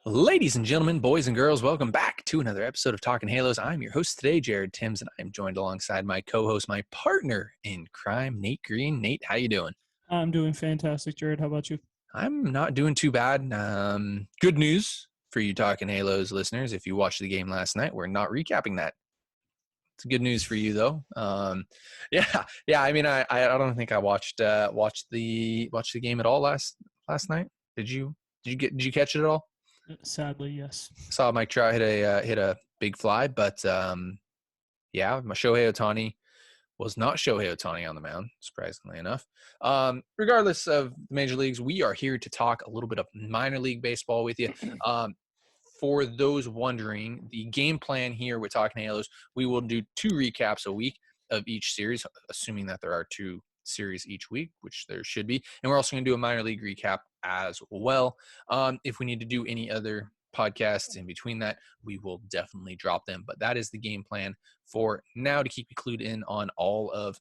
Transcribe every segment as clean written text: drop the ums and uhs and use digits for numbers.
Ladies and gentlemen, boys and girls, welcome back to another episode of Talking Halos. I'm your host today, Jared Timms, and I'm joined alongside my co-host, my partner in crime, Nate Green. Nate, how you doing? I'm doing fantastic, Jared. How about you? I'm not doing too bad. Good news for you Talking Halos listeners. If you watched the game last night, we're not recapping that. It's good news for you, though. Yeah. I mean, I don't think I watched the game at all last night. Did you catch it at all? Sadly, yes. Saw Mike Trout hit a big fly, but my Shohei Ohtani was not Shohei Ohtani on the mound, surprisingly enough. Regardless of the major leagues, we are here to talk a little bit of minor league baseball with you. For those wondering, the game plan here with Talking Halos, we will do 2 recaps a week of each series, assuming that there are 2 series each week, which there should be. And we're also going to do a minor league recap as well. If we need to do any other podcasts in between that, we will definitely drop them. But that is the game plan for now to keep you clued in on all of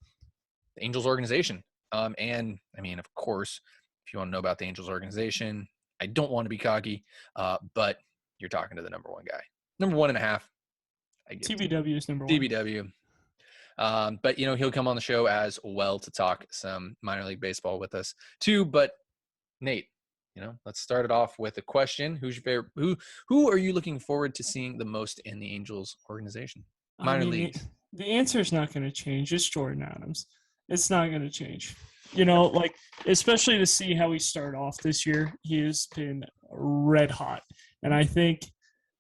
the Angels organization. And I mean, of course, if you want to know about the Angels organization, I don't want to be cocky, but you're talking to the number one guy. Number 1.5. TBW is number 1. TBW. But he'll come on the show as well to talk some minor league baseball with us too. But Nate, let's start it off with a question. Who's your favorite? Who are you looking forward to seeing the most in the Angels organization? Minor leagues. The answer is not going to change. It's Jordan Adams. It's not going to change. Especially to see how he started off this year, he has been red hot. And I think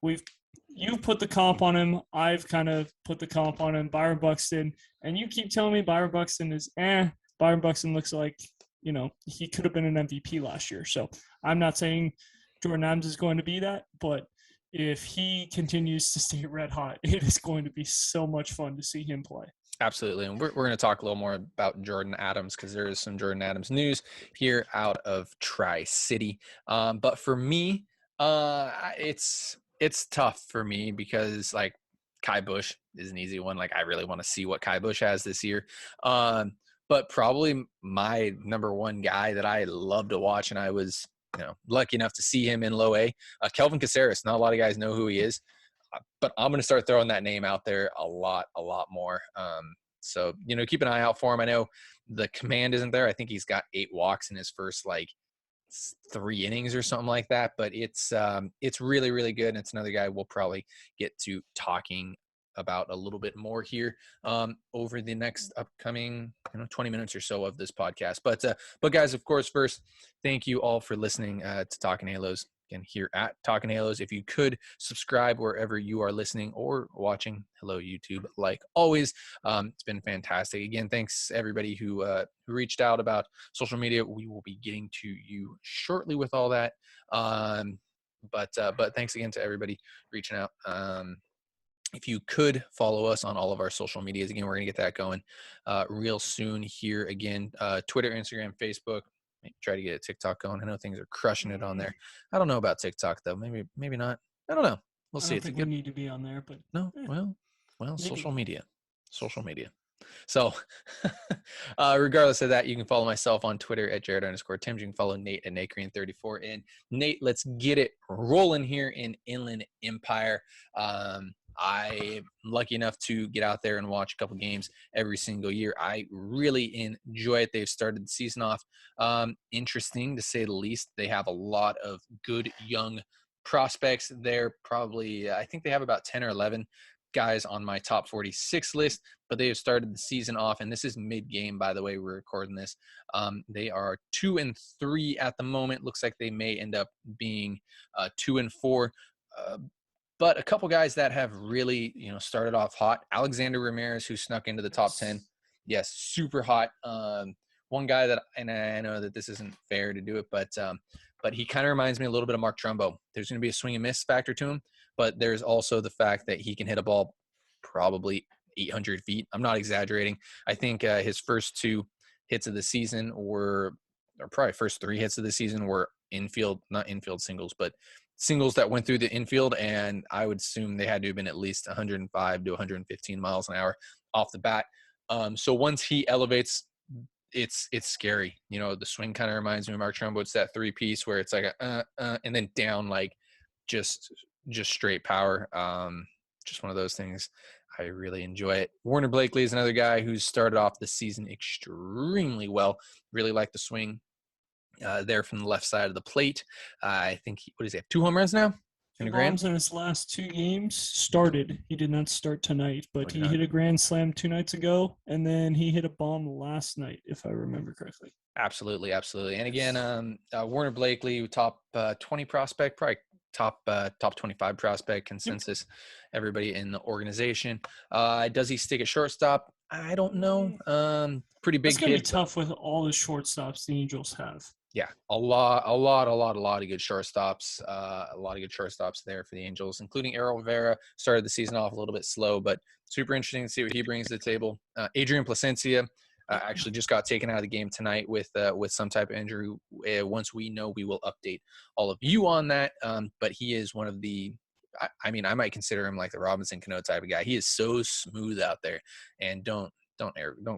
you've put the comp on him. I've kind of put the comp on him. Byron Buxton. And you keep telling me Byron Buxton is Byron Buxton looks like, he could have been an MVP last year. So I'm not saying Jordan Adams is going to be that, but if he continues to stay red hot, it is going to be so much fun to see him play. Absolutely. And we're going to talk a little more about Jordan Adams because there is some Jordan Adams news here out of Tri-City. But for me, it's tough for me because like Kai Busch is an easy one. Like I really want to see what Kai Busch has this year. But probably my number one guy that I love to watch, and I was lucky enough to see him in low A, Kelvin Casares. Not a lot of guys know who he is, but I'm going to start throwing that name out there a lot more. So keep an eye out for him. I know the command isn't there. I think he's got 8 walks in his first 3 innings or something like that, but it's really, really good. And it's another guy we'll probably get to talking about a little bit more here over the next upcoming 20 minutes or so of this podcast. But guys, of course, first, thank you all for listening to Talking Halos. Again, here at Talking Halos, if you could subscribe wherever you are listening or watching. Hello, YouTube, like always. It's been fantastic. Again, thanks everybody who reached out about social media. We will be getting to you shortly with all that. But thanks again to everybody reaching out. If you could follow us on all of our social medias, again, we're going to get that going real soon here. Again, Twitter, Instagram, Facebook. Maybe try to get a TikTok going. I know things are crushing it on there. I don't know about TikTok, though. Maybe not. I don't know. We'll see. I don't think we need to be on there, but no. Well, social media. So regardless of that, you can follow myself on Twitter at Jared_Timms. You can follow Nate at NateGreen34. And Nate, let's get it rolling here in Inland Empire. I'm lucky enough to get out there and watch a couple games every single year. I really enjoy it. They've started the season off interesting, to say the least. They have a lot of good young prospects there. Probably, I think they have about 10 or 11 guys on my top 46 list, but they have started the season off, and this is mid-game, by the way, we're recording this. They are 2-3 at the moment. Looks like they may end up being 2-4. But a couple guys that have really, started off hot. Alexander Ramirez, who snuck into the top 10. Yes, super hot. One guy that, and I know that this isn't fair to do it, but he kind of reminds me a little bit of Mark Trumbo. There's going to be a swing and miss factor to him, but there's also the fact that he can hit a ball probably 800 feet. I'm not exaggerating. I think his first 2 hits of the season or probably first 3 hits of the season were not infield singles, but singles that went through the infield, and I would assume they had to have been at least 105 to 115 miles an hour off the bat. So once he elevates, it's scary. The swing kind of reminds me of Mark Trumbo. It's that 3-piece where it's like and then down like just straight power. Just one of those things. I really enjoy it. Warner Blakely is another guy who's started off the season extremely well. Really like the swing there from the left side of the plate. I think what does he have? 2 home runs now? Two bombs in his last 2 games. Started. He did not start tonight, but he hit a grand slam 2 nights ago, and then he hit a bomb last night, if I remember correctly. Absolutely. And again, Warner Blakely, top 20 prospect, probably top 25 prospect consensus. Everybody in the organization. Does he stick at shortstop? I don't know. Pretty big. It's gonna be tough with all the shortstops the Angels have. Yeah, a lot of good shortstops. A lot of good shortstops there for the Angels, including Erla. Started the season off a little bit slow, but super interesting to see what he brings to the table. Adrian Placencia actually just got taken out of the game tonight with some type of injury. Once we know, we will update all of you on that. But he is one of the. I mean, I might consider him like the Robinson Cano type of guy. He is so smooth out there, and don't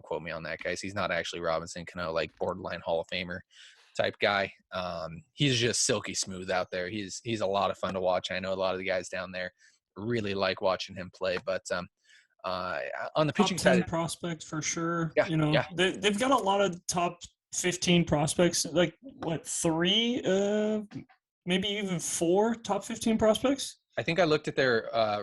quote me on that, guys. He's not actually Robinson Cano, like borderline Hall of Famer type guy. He's just silky smooth out there. He's a lot of fun to watch. I know a lot of the guys down there really like watching him play. But on the pitching top 10 side, prospects for sure. Yeah. They've got a lot of top 15 prospects. Like what, 3, maybe even 4 top 15 prospects? I think I looked at their I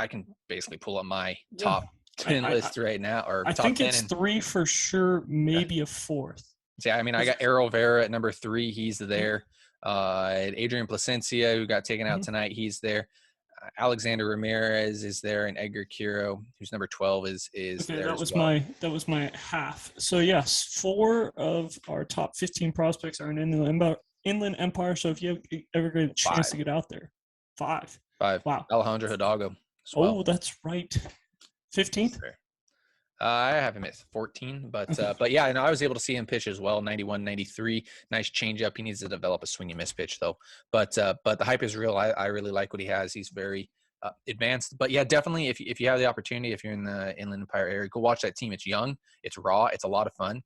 can basically pull up my top 10 list right now, or I top think 10 it's 3 for sure, maybe a 4th. Yeah, I mean, I got Erla at number 3. He's there. Adrian Placencia, who got taken out tonight, he's there. Alexander Ramirez is there, and Edgar Quiro, who's number 12, is there. That was my half. So yes, 4 of our top 15 prospects are in Inland Empire. So if you ever get a chance to get out there, 5. Wow. Alejandro Hidalgo. Oh, that's right. 15th. I have him at 14, but yeah, and I was able to see him pitch as well. 91, 93, nice changeup. He needs to develop a swing and miss pitch though. But the hype is real. I really like what he has. He's very advanced. But yeah, definitely if you have the opportunity, if you're in the Inland Empire area, go watch that team. It's young, it's raw, it's a lot of fun.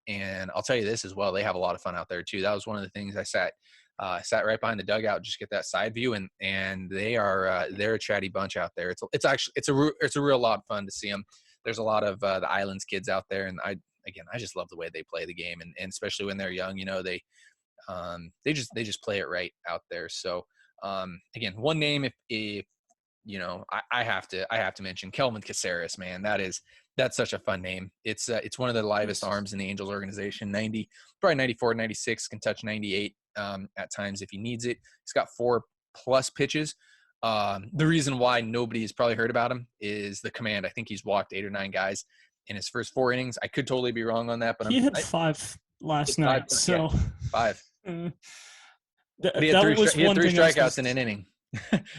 And I'll tell you this as well, they have a lot of fun out there too. That was one of the things I sat right behind the dugout, just get that side view, and they're a chatty bunch out there. It's a real lot of fun to see them. There's a lot of the Islands kids out there, and I just love the way they play the game, and especially when they're young, they just play it right out there. So again, one name, if I have to mention Kelvin Casares, man. That's such a fun name. It's one of the livest arms in the Angels organization. 90, probably 94, 96, can touch 98 at times if he needs it. He's got 4+ pitches. The reason why nobody has probably heard about him is the command. I think he's walked 8 or 9 guys in his first 4 innings. I could totally be wrong on that, but he had 5 last night. So 5. He had 3 strikeouts in an inning.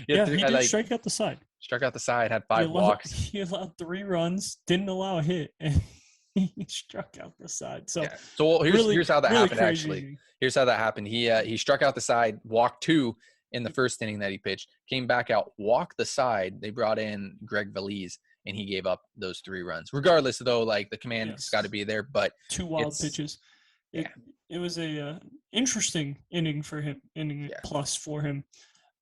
He did strike out the side. Struck out the side, had 5 walks. He allowed 3 runs, didn't allow a hit, and he struck out the side. So, here's how that happened. Crazy. Actually, here's how that happened. He struck out the side, walked 2 in the first inning that he pitched, came back out, walked the side. They brought in Greg Valise, and he gave up those 3 runs. Regardless, though, like the command's got to be there. But 2 wild pitches. It was a interesting inning for him, plus for him.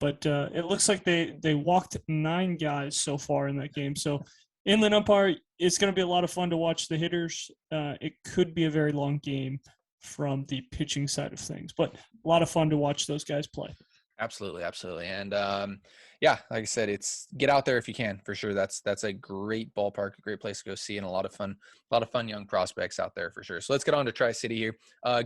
But it looks like they walked 9 guys so far in that game. So Inland Empire, it's going to be a lot of fun to watch the hitters. It could be a very long game from the pitching side of things, but a lot of fun to watch those guys play. Absolutely. And like I said, it's get out there if you can, for sure. That's a great ballpark, a great place to go see, and a lot of fun young prospects out there for sure. So let's get on to Tri-City here.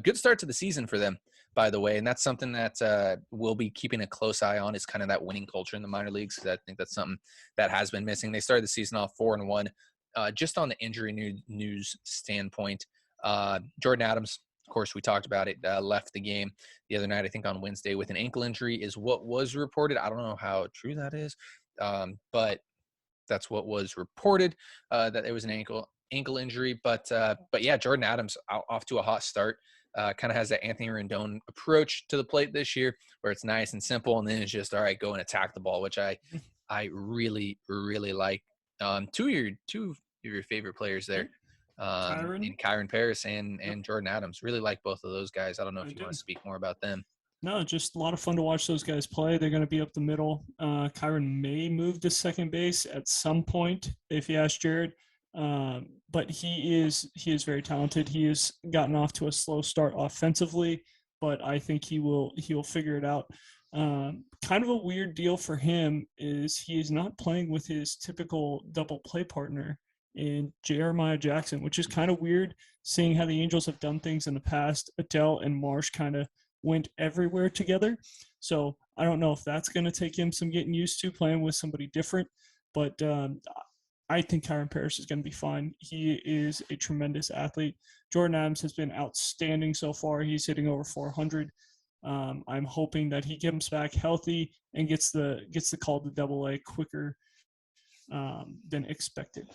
Good start to the season for them, by the way, and that's something that we'll be keeping a close eye on, is kind of that winning culture in the minor leagues, because I think that's something that has been missing. They started the season off 4-1. Just on the injury news standpoint, Jordan Adams, of course, we talked about it, left the game the other night, I think on Wednesday, with an ankle injury is what was reported. I don't know how true that is, but that's what was reported, that it was an ankle injury. But yeah, Jordan Adams off to a hot start. Kind of has that Anthony Rendon approach to the plate this year, where it's nice and simple, and then it's just, all right, go and attack the ball, which I really, really like. 2 of your favorite players there. In Kyron Paris and Jordan Adams. Really like both of those guys. I don't know if you want to speak more about them. No, just a lot of fun to watch those guys play. They're going to be up the middle. Kyron may move to second base at some point if you ask Jared, but he is very talented. He has gotten off to a slow start offensively, but I think he will figure it out. Kind of a weird deal for him is he is not playing with his typical double play partner in Jeremiah Jackson, which is kind of weird, seeing how the Angels have done things in the past. Adele and Marsh kind of went everywhere together. So I don't know if that's going to take him some getting used to playing with somebody different. But I think Kyron Paris is going to be fine. He is a tremendous athlete. Jordan Adams has been outstanding so far. He's hitting over 400. I'm hoping that he comes back healthy and gets the call to Double A quicker than expected.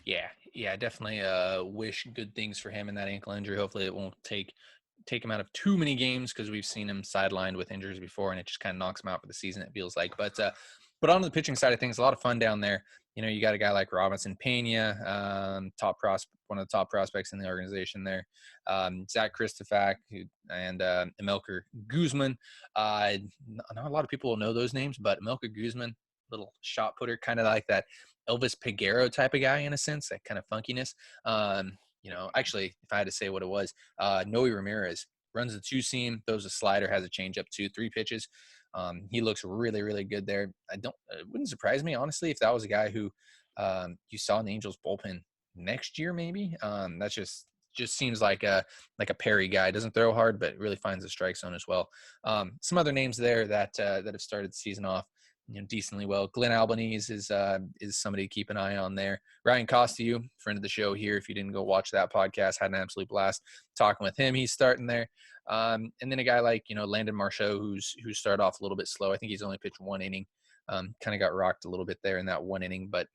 Yeah, definitely wish good things for him in that ankle injury. Hopefully it won't take him out of too many games, because we've seen him sidelined with injuries before, and it just kind of knocks him out for the season, it feels like. But on the pitching side of things, a lot of fun down there. You got a guy like Robinson Pena, one of the top prospects in the organization there. Zach Kristofak and Emelker Guzman. Not a lot of people will know those names, but Emelker Guzman, little shot putter, kind of like that Elvis Peguero type of guy in a sense, that kind of funkiness. Actually, if I had to say what it was, Noe Ramirez runs the two-seam, throws a slider, has a changeup too, 3 pitches. He looks really, really good there. It wouldn't surprise me, honestly, if that was a guy who you saw in the Angels bullpen next year, maybe. That just seems like a Perry guy. Doesn't throw hard, but really finds the strike zone as well. Some other names there that have started the season off decently well. Glenn Albanese is somebody to keep an eye on there. Ryan Costiou, friend of the show here. If you didn't go watch that podcast, had an absolute blast talking with him. He's starting there. And then a guy like, Landon Marchot, who's started off a little bit slow. I think he's only pitched 1 inning. Kind of got rocked a little bit there in that 1 inning, but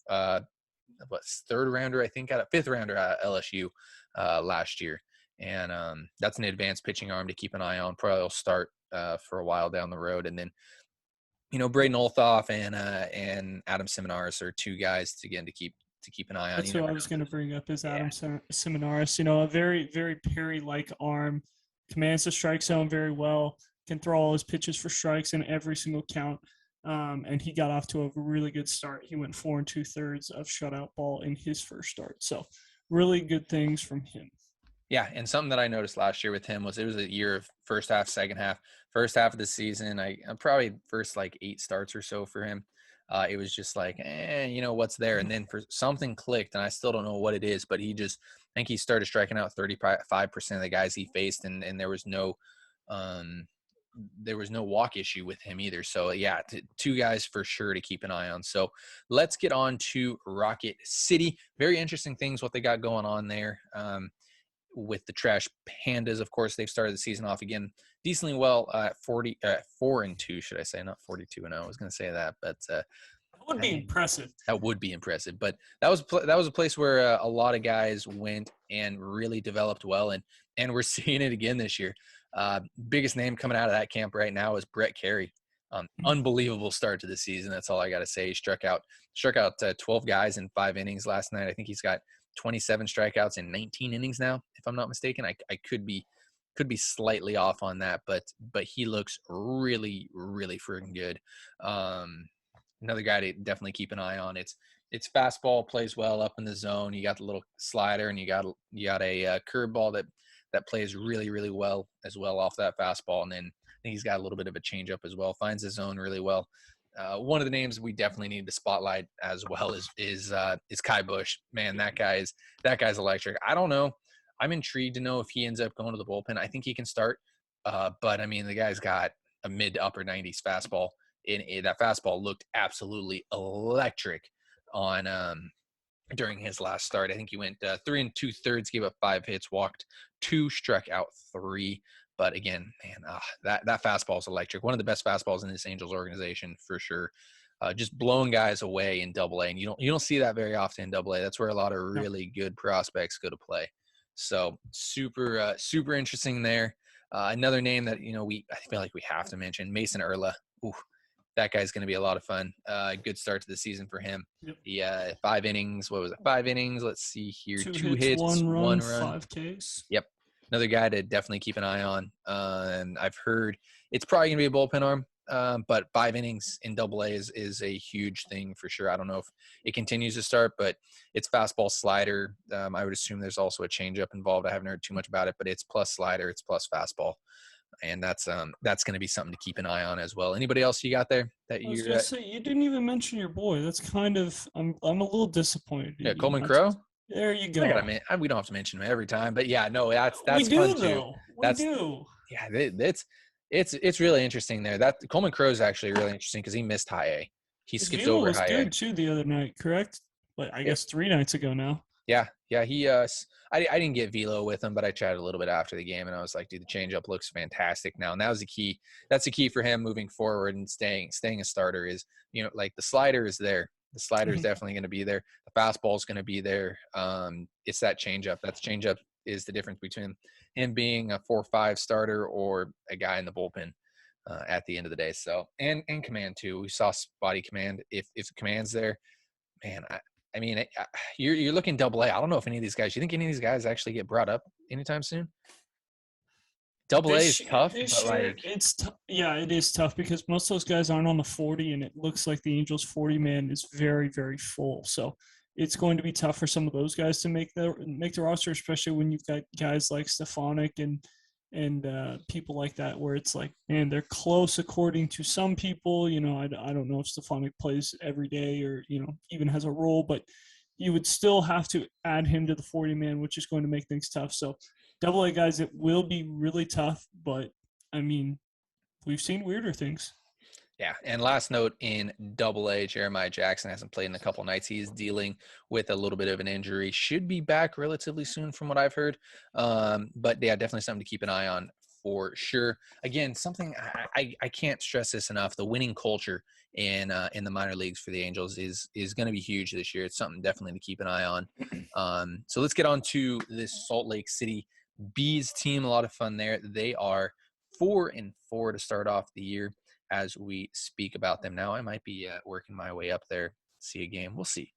third rounder, I think, got a 5th rounder at LSU last year. And that's an advanced pitching arm to keep an eye on. Probably will start for a while down the road. And then Braden Olthoff and Adam Seminaris are 2 guys to keep an eye on. That's what I was going to bring up is Adam Seminaris. A very, very Perry-like arm, commands the strike zone very well, can throw all his pitches for strikes in every single count. And he got off to a really good start. He went 4 2/3 of shutout ball in his first start. So really good things from him. Yeah, and something that I noticed last year with him was it was a year of first half, second half. First half of the season, I'm probably first 8 starts or so for him. It was just like, what's there? And then for something clicked, and I still don't know what it is, but I think he started striking out 35% of the guys he faced, and there was no walk issue with him either. So yeah, 2 guys for sure to keep an eye on. So let's get on to Rocket City. Very interesting things what they got going on there. With the Trash Pandas, of course, they've started the season off again decently well at 4-2, should I say, not 42-0. I was going to say that, but that would be impressive. That would be impressive. But that was a place where a lot of guys went and really developed well, and we're seeing it again this year. Biggest name coming out of that camp right now is Brett Carey. Unbelievable start to the season. That's all I got to say. He struck out 12 guys in 5 innings last night. I think he's got 27 strikeouts in 19 innings now, if I'm not mistaken. I could be slightly off on that, but he looks really, really freaking good. Another guy to definitely keep an eye on. It's fastball, plays well up in the zone. You got the little slider, and you got a curveball that plays really, really well as well off that fastball. And then I think he's got a little bit of a changeup as well. Finds his zone really well. One of the names we definitely need to spotlight as well is Kai Bush. Man, that guy's electric. I don't know. I'm intrigued to know if he ends up going to the bullpen. I think he can start, but I mean, the guy's got a mid to upper 90s fastball. That fastball looked absolutely electric on during his last start. I think he went 3 2/3, gave up 5 hits, walked 2, struck out 3. But again, man, that fastball is electric. One of the best fastballs in this Angels organization for sure. Just blowing guys away in Double-A, and you don't see that very often in Double-A. That's where a lot of really good prospects go to play. So super interesting there. Another name that I feel like we have to mention, Mason Erla. Ooh, that guy's going to be a lot of fun. Good start to the season for him. Yep. Yeah, 5 innings. What was it? 5 innings. Let's see here. 2 2 hits, hits, 1 run, 1 run. 5 Ks. Yep. Another guy to definitely keep an eye on. And I've heard it's probably going to be a bullpen arm, but 5 innings in Double-A is a huge thing for sure. I don't know if it continues to start, but it's fastball slider. I would assume there's also a changeup involved. I haven't heard too much about it, but it's plus slider, it's plus fastball, and that's going to be something to keep an eye on as well. Anybody else you got there that I was you? gonna say you didn't even mention your boy. That's kind of I'm a little disappointed in Yeah, you Coleman not to- Crowe. There you I go. gotta, we don't have to mention him every time, but yeah, no, We that's do fun too. though. We That's do. yeah, it's really interesting there. That Coleman Crowe is actually really interesting because he missed high A. He skipped Velo over was high A. good too the other night, correct? But I guess 3 nights ago now. Yeah. He I didn't get velo with him, but I chatted a little bit after the game, and I was like, dude, the changeup looks fantastic now. And that was the key. That's the key for him moving forward and staying a starter is, like the slider is there. The slider is definitely going to be there. The fastball is going to be there. It's that changeup. That's changeup is the difference between him being a 4-5 starter or a guy in the bullpen at the end of the day. So and command too. We saw spotty command. If command's there, man, I mean, you're looking Double-A. I don't know if any of these guys. You think any of these guys actually get brought up anytime soon? Double-A is tough, but like yeah, it is tough because most of those guys aren't on the 40, and it looks like the Angels 40 man is very, very full. So it's going to be tough for some of those guys to make the roster, especially when you've got guys like Stefanik and people like that, where it's like, man, they're close according to some people. I don't know if Stefanik plays every day or even has a role, but you would still have to add him to the 40 man, which is going to make things tough. So Double-A guys, it will be really tough, but I mean, we've seen weirder things. Yeah, and last note in Double-A, Jeremiah Jackson hasn't played in a couple nights. He's dealing with a little bit of an injury. Should be back relatively soon, from what I've heard. But yeah, definitely something to keep an eye on for sure. Again, something I can't stress this enough: the winning culture in the minor leagues for the Angels is going to be huge this year. It's something definitely to keep an eye on. So let's get on to this Salt Lake City Bees team. A lot of fun there. They are 4-4 to start off the year. As we speak about them now, I might be working my way up there, see a game. We'll see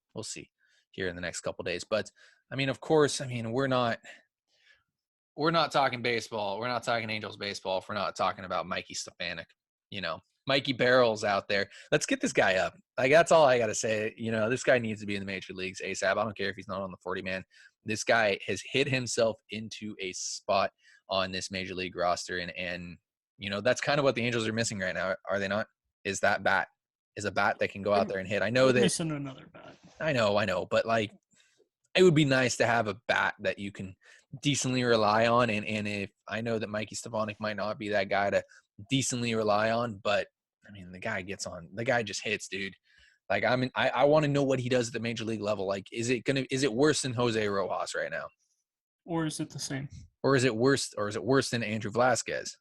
here in the next couple of days. But I mean, of course, we're not talking baseball. We're not talking Angels baseball. If we're not talking about Mikey Stefanik, Mikey Barrels out there. Let's get this guy up. Like, that's all I got to say. This guy needs to be in the major leagues ASAP. I don't care if he's not on the 40 man. This guy has hit himself into a spot on this major league roster. And that's kind of what the Angels are missing right now, are they not? Is that bat? Is a bat that can go out there and hit. I know They're that missing another bat. I know, but like, it would be nice to have a bat that you can decently rely on. And if I know that Mikey Stefanik might not be that guy to decently rely on, but the guy gets on. The guy just hits, dude. Like, I want to know what he does at the major league level. Like, is it worse than Jose Rojas right now? Or is it the same? Or is it worse than Andrew Velazquez?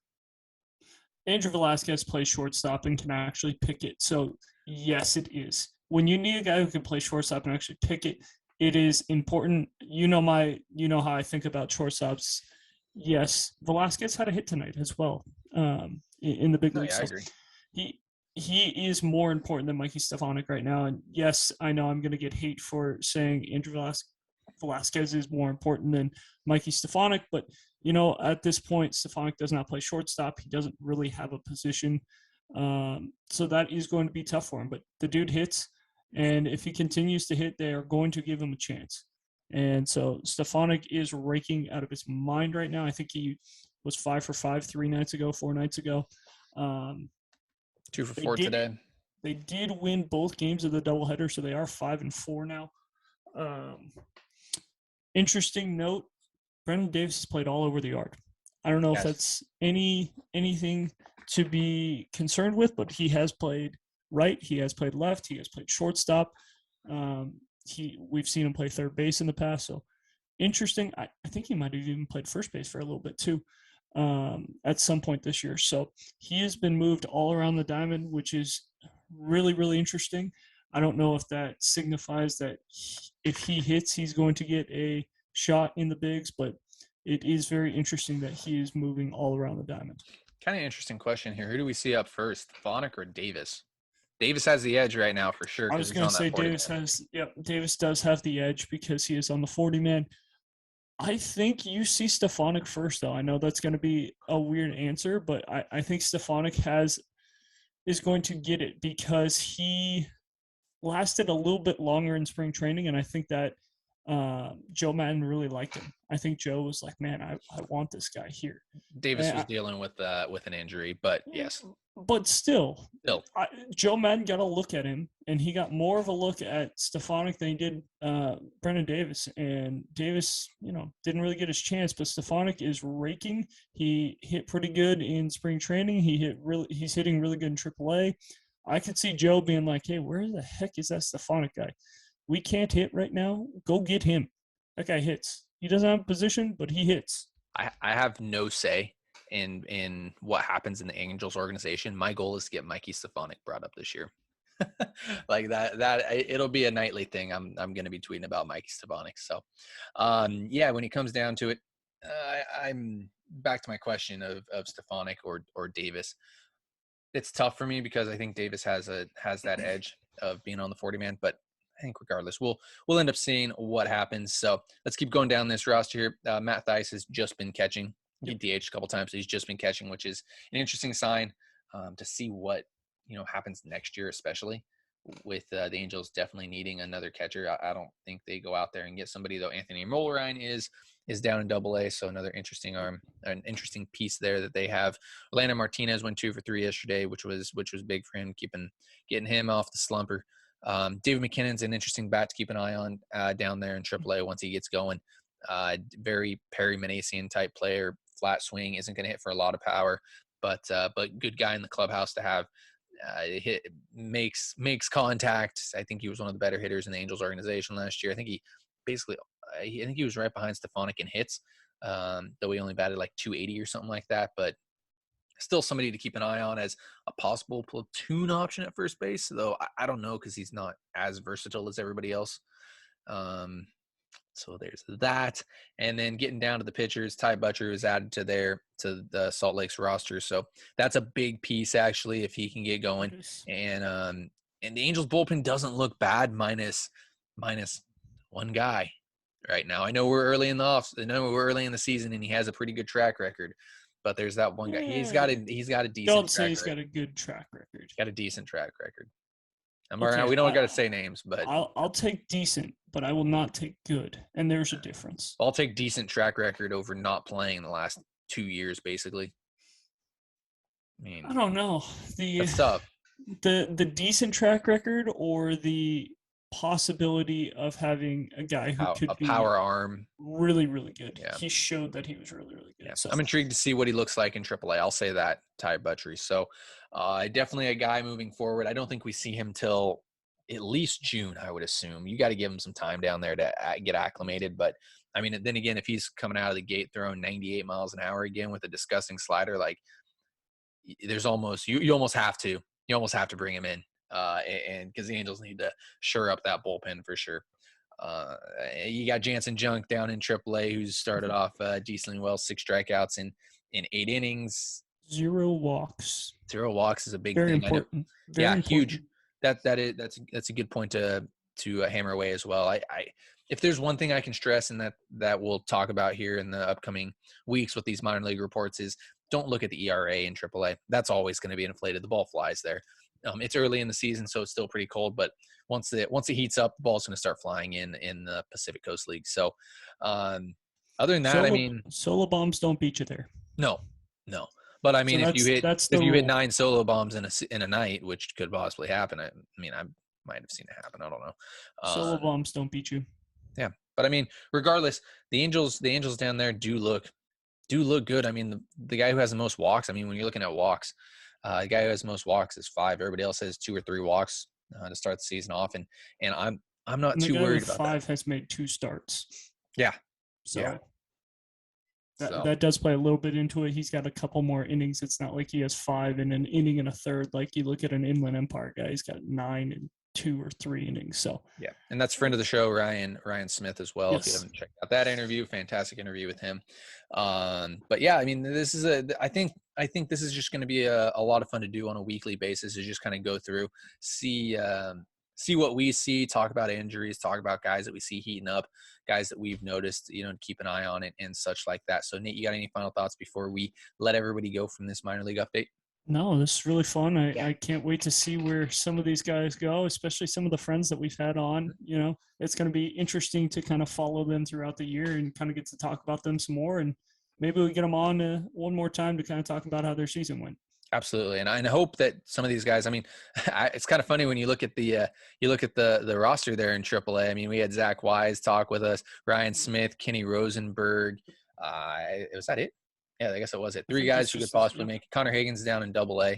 Andrew Velazquez plays shortstop and can actually pick it. So, yes, it is. When you need a guy who can play shortstop and actually pick it, it is important. You know how I think about shortstops. Yes, Velazquez had a hit tonight as well in the big league. Yeah, I agree. He is more important than Mikey Stefanik right now. And yes, I know I'm going to get hate for saying Andrew Velazquez is more important than Mikey Stefanik, but at this point, Stefanik does not play shortstop. He doesn't really have a position. So that is going to be tough for him. But the dude hits, and if he continues to hit, they are going to give him a chance. And so Stefanik is raking out of his mind right now. I think he was 5 for 5 4 nights ago. 2 for 4 today. They did win both games of the doubleheader, so they are 5-4 now. Interesting note, Brendan Davis has played all over the yard. I don't know if that's anything to be concerned with, but he has played right, he has played left, he has played shortstop. We've seen him play third base in the past, so interesting. I think he might have even played first base for a little bit too at some point this year. So he has been moved all around the diamond, which is really, really interesting. I don't know if that signifies that if he hits, he's going to get a shot in the bigs, but it is very interesting that he is moving all around the diamond. Kind of interesting question here. Who do we see up first, Stefanik or Davis? Davis has the edge right now for sure. I was going to say Davis does have the edge because he is on the 40 man. I think you see Stefanik first, though. I know that's going to be a weird answer, but I think Stefanik is going to get it because he lasted a little bit longer in spring training, and I think that Joe Madden really liked him. I think Joe was like, "Man, I want this guy here." Davis And was dealing with an injury, but yes, but still, still. Joe Madden got a look at him, and he got more of a look at Stefanik than he did Brendan Davis. And Davis, didn't really get his chance, but Stefanik is raking. He hit pretty good in spring training. He's hitting really good in AAA. I could see Joe being like, "Hey, where the heck is that Stefanik guy? We can't hit right now. Go get him. That guy hits. He doesn't have a position, but he hits." I have no say in what happens in the Angels organization. My goal is to get Mikey Stefanik brought up this year. Like that it'll be a nightly thing. I'm going to be tweeting about Mikey Stefanik. So, yeah, when it comes down to it, I'm back to my question of Stefanik or Davis. It's tough for me because I think Davis has that edge of being on the 40-man, but I think regardless, we'll end up seeing what happens. So let's keep going down this roster here. Matt Theis has just been catching. He DH'd a couple times, so he's just been catching, which is an interesting sign to see what happens next year, especially with the Angels definitely needing another catcher. I don't think they go out there and get somebody, though. Anthony Molerine is down in Double-A, so another interesting an interesting piece there that they have. Orlando Martinez went 2 for 3 yesterday, which was big for him, getting him off the slumper. David McKinnon's an interesting bat to keep an eye on down there in AAA once he gets going. Very Perry Manasian type player, flat swing, isn't going to hit for a lot of power, but good guy in the clubhouse to have. Makes contact. I think he was one of the better hitters in the Angels organization last year. I think he was right behind Stefanik in hits, though he only batted like 280 or something like that, but still somebody to keep an eye on as a possible platoon option at first base, though I don't know because he's not as versatile as everybody else. So there's that. And then getting down to the pitchers, Ty Butcher is added to the Salt Lake's roster. So that's a big piece, actually, if he can get going. And the Angels bullpen doesn't look bad minus one guy right now. I know we're early in the season and he has a pretty good track record. But there's that one guy. He's got a decent. Don't say he's got a good track record. Got a decent track record. We don't got to say names, but I'll take decent, but I will not take good, and there's a difference. I'll take decent track record over not playing the last 2 years, basically. I mean, I don't know. That's tough. The decent track record or the possibility of having a guy who could be power arm, really, really good. Yeah. He showed that he was really, really good. Yeah. So I'm intrigued to see what he looks like in AAA. I'll say that, Ty Buttrey. So definitely a guy moving forward. I don't think we see him till at least June, I would assume. You got to give him some time down there to get acclimated. But, I mean, then again, if he's coming out of the gate throwing 98 miles an hour again with a disgusting slider, like there's almost – you almost have to. You almost have to bring him in. And because the Angels need to shore up that bullpen for sure. You got Jansen Junk down in AAA, who's started off decently well, 6 strikeouts in 8 innings, 0 walks. 0 walks is a big Very thing. important. Very important. Huge. That's a good point to hammer away as well. I if there's one thing I can stress and that we'll talk about here in the upcoming weeks with these minor league reports is don't look at the ERA in AAA. That's always going to be inflated. The ball flies there. It's early in the season, so it's still pretty cold. But once it heats up, the ball's going to start flying in the Pacific Coast League. So, other than that, solo bombs don't beat you there. No. But I mean, so if you hit 9 solo bombs in a night, which could possibly happen. I might have seen it happen. I don't know. Solo bombs don't beat you. Yeah, but I mean, regardless, the Angels down there do look good. I mean, the guy who has the most walks. I mean, when you're looking at walks. The guy who has most walks is 5. Everybody else has 2 or 3 walks to start the season off, and I'm not too worried about 5 has made 2 starts. Yeah. So yeah. That does play a little bit into it. He's got a couple more innings. It's not like he has 5 in an inning and a third. Like you look at an Inland Empire guy, he's got 9 and 2 or 3 innings. So yeah, and that's friend of the show, Ryan Smith as well. Yes. If you haven't checked out that interview, fantastic interview with him. But yeah, I mean, this is I think this is just going to be a lot of fun to do on a weekly basis. Is just kind of go through, see see what we see, talk about injuries, talk about guys that we see heating up, guys that we've noticed, to keep an eye on and such like that. So Nate, you got any final thoughts before we let everybody go from this minor league update? No, this is really fun. I can't wait to see where some of these guys go, especially some of the friends that we've had on. It's going to be interesting to kind of follow them throughout the year and kind of get to talk about them some more. And maybe we get them on one more time to kind of talk about how their season went. Absolutely, and I hope that some of these guys. I mean, it's kind of funny when you look at the roster there in AAA. I mean, we had Zach Wise talk with us, Ryan Smith, Kenny Rosenberg. Was that it? Yeah, I guess it was it. 3 guys who could possibly make it. Connor Hagen's down in AA,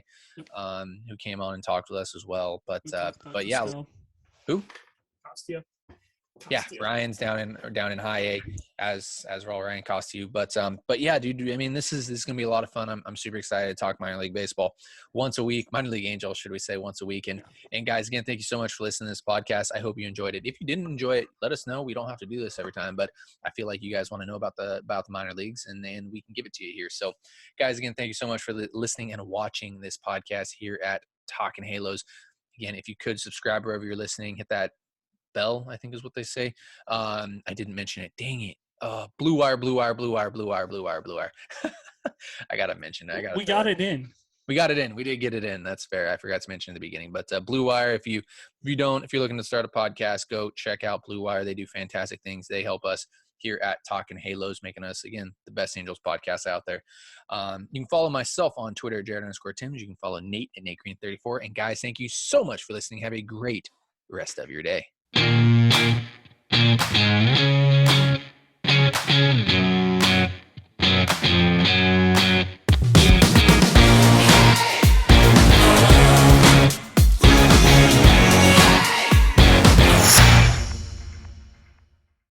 who came on and talked with us as well. But yeah, who? Costia. Yeah, Ryan's down in high A as well. Ryan Costu, but yeah, dude. I mean, this is gonna be a lot of fun. I'm super excited to talk minor league baseball once a week. Minor league Angels, should we say, once a week? And guys, again, thank you so much for listening to this podcast. I hope you enjoyed it. If you didn't enjoy it, let us know. We don't have to do this every time, but I feel like you guys want to know about the minor leagues, and then we can give it to you here. So, guys, again, thank you so much for listening and watching this podcast here at Talking Halos. Again, if you could subscribe wherever you're listening, hit that bell, I think is what they say. I didn't mention it. Dang it. Blue wire. I gotta mention it. We got it in. We got it in. We did get it in. That's fair. I forgot to mention in the beginning. But Blue Wire, if you're looking to start a podcast, go check out Blue Wire. They do fantastic things. They help us here at Talking Halos, making us, again, the best Angels podcast out there. You can follow myself on Twitter, Jared_Tims. You can follow Nate at NateGreen34. And guys, thank you so much for listening. Have a great rest of your day.